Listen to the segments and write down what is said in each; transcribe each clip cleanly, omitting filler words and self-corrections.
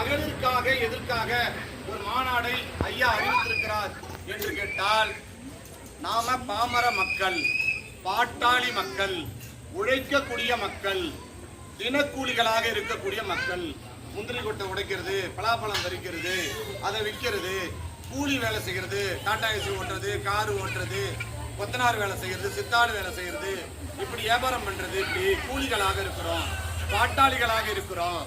மகளிருக்காக எதற்காக ஒரு மாநாடை ஐயா அறிவித்திருக்கிறார் என்று கேட்டால், நாம பாமர மக்கள், பாட்டாளி மக்கள், உழைக்கக்கூடிய மக்கள், தினக்கூலிகளாக இருக்கக்கூடிய மக்கள், முந்திரி கொட்டை உடைக்கிறது, பலாப்பழம் பறிக்கிறது, அதை விற்கிறது, கூலி வேலை செய்கிறது, டாடா ஏசி ஓட்டுறது, காரு ஓட்டுறது, கொத்தனார் வேலை செய்யறது, சித்தாடு வேலை செய்யறது, இப்படி வியாபாரம் பண்றது, இப்படி கூலிகளாக இருக்கிறோம், பாட்டாளிகளாக இருக்கிறோம்.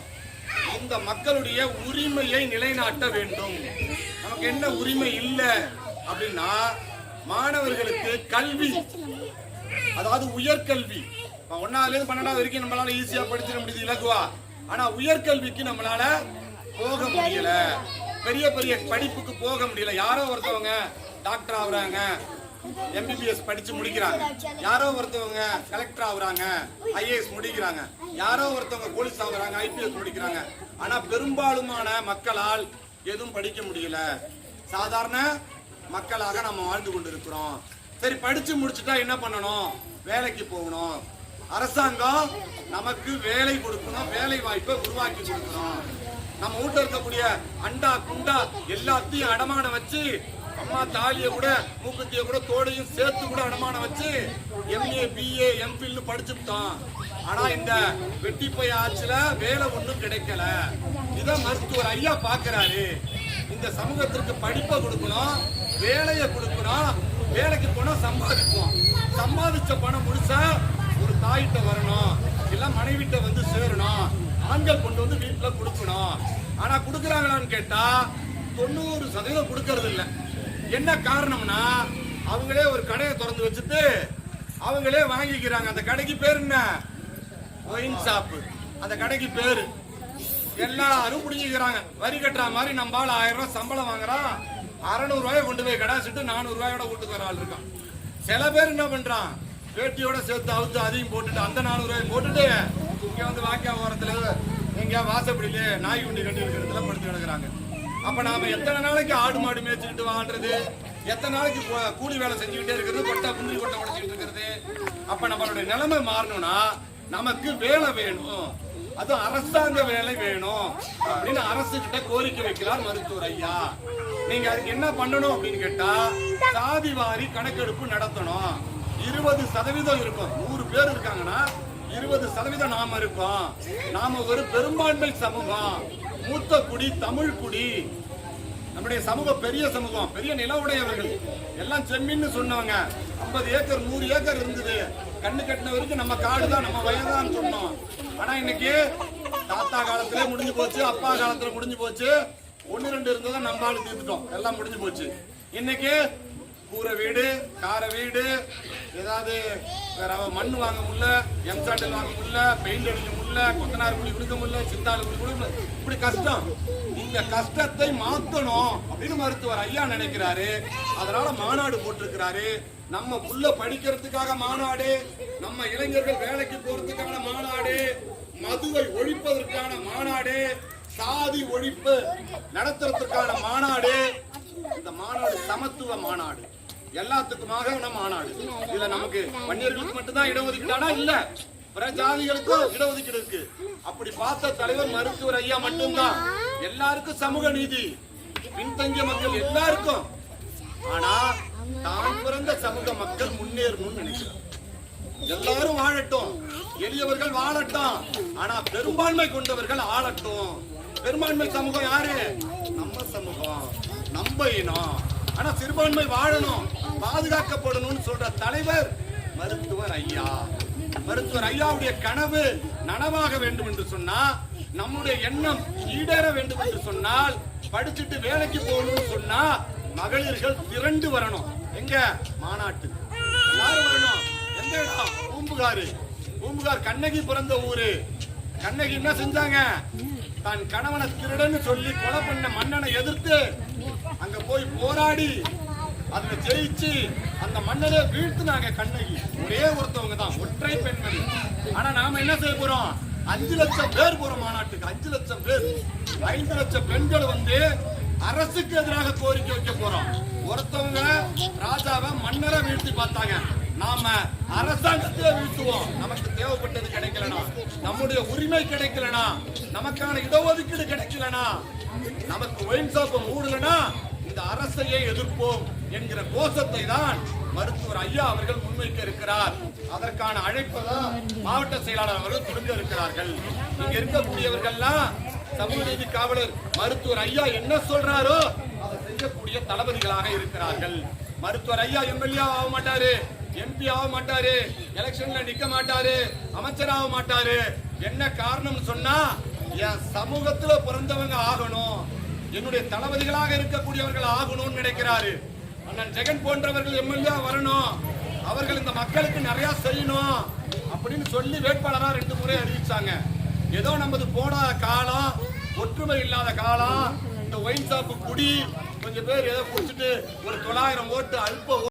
இந்த மக்களுடைய உரிமையை நிலைநாட்ட வேண்டும். நமக்கு என்ன உரிமை இல்லை அப்படின்னா, மாணவர்களுக்கு கல்வி, அதாவது உயர்கல்வி, 1ஆவதுல இருந்து 12ஆவது வரைக்கும் நம்மளால ஈஸியா படிச்சிட முடியுது இலகுவா. ஆனா உயர்கல்விக்கு நம்மளால போக முடியல, பெரிய பெரிய படிப்புக்கு போக முடியல. யாரோ ஒருத்தவங்க டாக்டர் ஆகுறாங்க, எம்பிபிஎஸ் படிச்சு முடிக்கிறாங்க, யாரோ ஒருத்தவங்க கலெக்டர் ஆகுறாங்க, ஐஏஎஸ் முடிக்கிறாங்க, யாரோ ஒருத்தவங்க போலீஸ் ஆகுறாங்க, ஐபிஎஸ் முடிக்கிறாங்க. ஆனா பெரும்பாலுமான மக்களால் எதுவும் படிக்க முடியல. சாதாரண மக்களாக நம்ம வாழ்ந்து கொண்டிருக்கிறோம். சரி, படிச்சு முடிச்சுட்டா என்ன பண்ணணும்? வேலைக்கு போகணும். அரசாங்கம் நமக்கு வேலை கொடுக்கணும், வேலை வாய்ப்பை உருவாக்கி கொடுக்கணும். நம்ம வீட்டுல இருக்கக்கூடிய அண்டா குண்டா எல்லாத்தையும் அடமானம் வச்சு, அம்மா தாலிய கூட மூக்குத்திய கூட தோடையும் சேர்த்து கூட அடமானம் வச்சு எம்ஏ பிஏ எம்பில் படிச்சுட்டோம். ஆனா இந்த வெட்டிப்பை ஆட்சியில வேலை ஒண்ணும் கிடைக்கல. இத மருத்துவர் ஐயா பாக்குறாரு. இந்த சமூகத்திற்கு படிப்பை கொடுக்கணும், வேலையை கொடுக்கணும், வேலைக்கு போனா சம்பாதிப்போம். சம்பாதிச்ச பணம் முழுசா ஒரு தாயிட்ட வரணும், இல்ல மனைவிட்ட வந்து சேரணும், ஆண்கள் கொண்டு வந்து வீட்டுல கொடுக்கணும். ஆனா கொடுக்கறாங்களான்னு கேட்டா 90% கொடுக்கறது இல்ல. என்ன காரணம்னா, அவங்களே ஒரு கடையை திறந்து வச்சுட்டு அவங்களே வாங்கிக்கிறாங்க. அந்த கடைக்கு பேர் என்ன? Wine shop. அந்த கடைக்கு பேரு எல்லாரும் புடிஞ்சுக்கிறாங்க. வரி கட்டுற மாதிரி நம்மளால 1000 ரூபாய் சம்பளம் வாங்குறான், 600 ரூபாய் கொண்டு போய் கடாசிட்டு 400 ரூபாயோட வீட்டுக்கு வர ஆள் இருக்கான். சில பேர் என்ன பண்றான், வேட்டியோட சேர்த்து அவுத்து அதையும் போட்டுட்டு அந்த 400 ரூபாய் போட்டுட்டு இங்க வந்து வாக்கியா ஓரத்துல எங்கேயா வாசப்படியில நாய் குண்டி கட்டி இருக்கிறதுல படுத்து கிடக்குறாங்க. அப்ப நாம எத்தனை நாளைக்கு ஆடு மாடு மேய்ச்சிக்கிட்டு வாழ்றது, எத்தனை நாளைக்கு கூலி வேலை செஞ்சுக்கிட்டே இருக்கிறது, கொட்டை குந்திரி கொட்டை உடைச்சிக்கிட்டு இருக்கிறது? அப்ப நம்மளுடைய நிலைமை மாறணும்னா நமக்கு வேலை வேணும், அது அரசாங்க வேலை வேணும் அப்படின்னு அரசு கிட்ட கோரிக்கை வைக்கிறார் மருத்துவர் ஐயா. நீங்க அதுக்கு என்ன பண்ணணும் அப்படின்னு கேட்டா, சாதி வாரி கணக்கெடுப்பு நடத்தணும். 20% இருக்கும். 100 பேர் இருக்காங்கன்னா 20% நாம இருக்கோம். நாம ஒரு பெரும்பான்மை சமூகம், மூத்த குடி, தமிழ் குடி. நம்முடைய சமூகம் பெரிய சமூகம், பெரிய நில உடையவர்கள். எல்லாம் செம்மின்னு சொன்னவங்க. 50 ஏக்கர் 100 ஏக்கர் இருந்தது. கண்ணு கட்டின வரைக்கும் நம்ம காடு தான், நம்ம வயதான் சொன்னோம். ஆனா இன்னைக்கு தாத்தா காலத்திலே முடிஞ்சு போச்சு, அப்பா காலத்துல முடிஞ்சு போச்சு. 1-2 இருந்ததை நம்மளால தீர்த்துட்டோம், எல்லாம் முடிஞ்சு போச்சு. இன்னைக்கு கூரை வீடு, கார வீடு, ஏதாவது வேற மண் வாங்க முடியல, எம்சாண்டில் வாங்க முடியல, பெயிண்ட் அடிக்க முடியல, கொத்தனார் குழி கொடுக்க முடியல, சித்தாள் குழி கொடுக்க முடியல, இப்படி கஷ்டம். இந்த கஷ்டத்தை மாத்தணும் அப்படின்னு மருத்துவர் ஐயா நினைக்கிறாரு. அதனால மாநாடு போட்டிருக்கிறாரு. நம்ம புள்ள படிக்கிறதுக்காக மாநாடு, நம்ம இளைஞர்கள் வேலைக்கு போறதுக்கான மாநாடு, மதுவை ஒழிப்பதற்கான மாநாடு, சாதி ஒழிப்பு நடத்துறதுக்கான மாநாடு. இந்த மாநாடு சமத்துவ மாநாடு, எல்லாத்துக்குமாக மாநாடு. இதுல நமக்கு வன்னியர்களுக்கு மட்டும்தான் இடஒதுக்கீடானா? இல்ல, பிற ஜாதிகளுக்கும் இடஒதுக்கீடு இருக்கு. அப்படி பார்த்த தலைவர் மருத்துவர் ஐயா மட்டும்தான். எல்லாருக்கும் சமூக நீதி, பின்தங்கிய மக்கள் எல்லாருக்கும். ஆனா தான் பிறந்த சமூக மக்கள் முன்னேறணும்னு நினைக்கிறார். எல்லாரும் வாழட்டும், எளியவர்கள் வாழட்டும், ஆனா பெரும்பான்மை கொண்டவர்கள் ஆளட்டும். பெரும்பான்மை சமூகம் யாரு? நம்ம சமூகம், நம்ம இனம். ஆனா சிறுபான்மை வாழணும், பாதுகாக்கப்படணும்னு சொல்ற தலைவர் மருத்துவர் ஐயா. மருத்துவர் ஐயாவுடைய கனவு நனவாக வேண்டும் என்று சொன்னா, நம்முடைய எண்ணம் ஈடேற வேண்டும் என்று சொன்னால், படிச்சுட்டு வேலைக்கு போகணும்னு சொன்னா மகளிர்கள் திரண்டு வரணும். எங்க? மாநாட்டு எல்லாரும் வரணும். எந்த இடம்? பூம்புகார். பூம்புகார் கண்ணகி பிறந்த ஊரு. கண்ணகி என்ன செஞ்சாங்க? தான் கணவனை திருடன்னு சொல்லி கொலை பண்ண மன்னனை எதிர்த்து அங்க போய் போராடி அதுல ஜெயிச்சு அந்த மன்னரை வீழ்த்தினாங்க கண்ணகி. ஒரே ஒருத்தவங்க தான், ஒற்றை பெண்மணி. ஆனா நாம என்ன செய்ய போறோம்? 5 லட்சம் பேர் போறோம் மாநாட்டுக்கு. 5 லட்சம் பேர், 5 லட்சம் பெண்கள் வந்து அரசுக்கு எதிராக கோரிக்கை வைக்க போறோம். ஒருத்தவங்க ராஜாவை மன்னரை வீழ்த்தி பார்த்தாங்க, நாம அரசாங்கத்திலே வீழ்த்துவோம். நமக்கு தேவைப்பட்டது கிடைக்கலனா, நம்முடைய உரிமை கிடைக்கலனா, நமக்கான இடஒதுக்கீடு கிடைக்கலனா, நமக்கு ஒயின் ஷாப்பை மூடலனா இந்த அரசையே எதிர்ப்போம் என்கிற கோஷத்தை தான் மருத்துவர் ஐயா அவர்கள் முன்வைக்க இருக்கிறார். அதற்கான அழைப்பை தான் மாவட்ட செயலாளர் அவர்கள் கொடுக்க இருக்கிறார்கள். இங்க இருக்கக்கூடியவர்கள்லாம் சமூக நீதி காவலர் மருத்துவர் ஐயா என்ன சொல்றாரோ அதை செய்யக்கூடிய தளபதிகளாக இருக்கிறார்கள். மருத்துவர் ஐயா எம்எல்ஏ ஆக மாட்டாரு, எம்பி ஆக மாட்டாரு, எலெக்ஷன்ல நிக்க மாட்டாரு, அமைச்சர் ஆக மாட்டாரு. என்ன காரணம் சொன்னா என் சமூகத்துல பிறந்தவங்க ஆகணும், என்னுடைய தளபதிகளாக இருக்கக்கூடியவர்கள் ஆகணும்னு நினைக்கிறாரு. அண்ணன் ஜெகன் போன்றவர்கள் எம்எல்ஏ வரணும், அவர்கள் இந்த மக்களுக்கு நிறைய செய்யணும் அப்படின்னு சொல்லி வேட்பாளரா 2 முறை அறிவிச்சாங்க. ஏதோ நமது போன காலம், ஒற்றுமை இல்லாத காலம், இந்த ஒயின் ஷாப்பு குடி கொஞ்சம் பேர் ஏதோ குடிச்சிட்டு ஒரு 900 ஓட்டு அல்ப